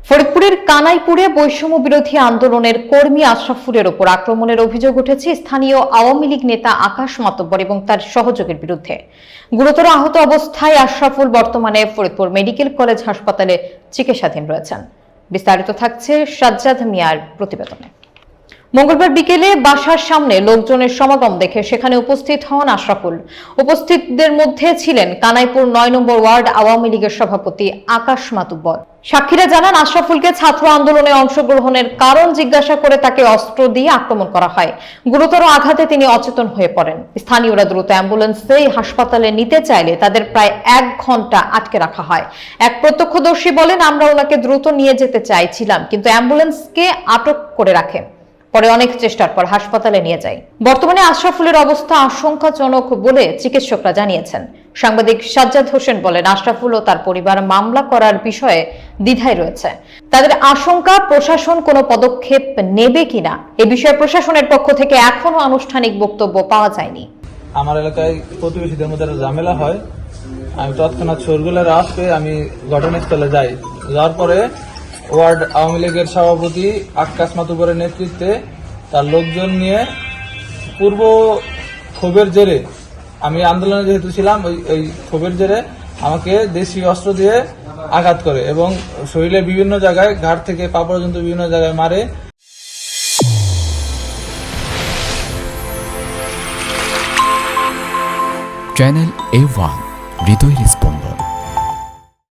ফরিদপুরের কানাইপুরে বৈষম্য বিরোধী আন্দোলনের কর্মী আশরাফুলের ওপর আক্রমণের অভিযোগ উঠেছে স্থানীয় আওয়ামী লীগ নেতা আকাশ মাতব্বর এবং তার সহযোগীর বিরুদ্ধে। গুরুতর আহত অবস্থায় আশরাফুল বর্তমানে ফরিদপুর মেডিকেল কলেজ হাসপাতালে চিকিৎসাধীন রয়েছেন। বিস্তারিত থাকছে সাজ্জাদ মিয়ার প্রতিবেদনে। মঙ্গলবার বিকেলে বাসার সামনে লোকজনের সমাগম দেখে সেখানে উপস্থিত হন আশরাফুল। উপস্থিতদের মধ্যে ছিলেন কানাইপুর ৯ নম্বর ওয়ার্ড আওয়ামী লীগের সভাপতি আকাশ মাতব্বর। সাক্ষীরা জানান, আশরাফুলকে ছাত্র আন্দোলনে অংশগ্রহণের কারণ জিজ্ঞাসা করে তাকে অস্ত্র দিয়ে আক্রমণ করা হয়। গুরুতর আঘাতে তিনি অচেতন হয়ে পড়েন। স্থানীয়রা দ্রুত অ্যাম্বুলেন্সে হাসপাতালে নিতে চাইলে তাদের প্রায় ১ ঘন্টা আটকে রাখা হয়। এক প্রত্যক্ষদর্শী বলেন, আমরা ওনাকে দ্রুত নিয়ে যেতে চাইছিলাম, কিন্তু অ্যাম্বুলেন্সকে আটক করে রাখে। পরে অনেক চেষ্টার পর হাসপাতালে নিয়ে যায়। বর্তমানে আশরাফুলের অবস্থা আশঙ্কাজনক বলে চিকিৎসকরা জানিয়েছেন। সাংবাদিক সাজ্জাদ হোসেন বলেন, আশরাফুল ও তার পরিবার মামলা করার বিষয়ে দ্বিধায় রয়েছে। তাদের আশঙ্কা প্রশাসন কোনো পদক্ষেপ নেবে কিনা। এ বিষয়ে প্রশাসনের পক্ষ থেকে এখনো আনুষ্ঠানিক বক্তব্য পাওয়া যায়নি। আমার এলাকায় প্রতিবেশীদের মধ্যে ঝামেলা হয়। আমি তৎক্ষণাৎ শোরগোলের আওয়াজ পেয়ে আমি ঘটনাস্থলে যাই। যাওয়ার পরে ওয়ার্ড আওয়ামী লীগের সভাপতি আকাশ মাতব্বরের নেতৃত্বে তার লোকজন নিয়ে পূর্ব ক্ষোভের জেরে, আমি আন্দোলনে যেহেতু ছিলাম, ওই ক্ষোভের জেরে আমাকে দেশীয় অস্ত্র দিয়ে আঘাত করে এবং শরীরের বিভিন্ন জায়গায়, ঘাড় থেকে পা পর্যন্ত বিভিন্ন জায়গায় মারে। চ্যানেল A1 হৃদয়ের স্পন্দন।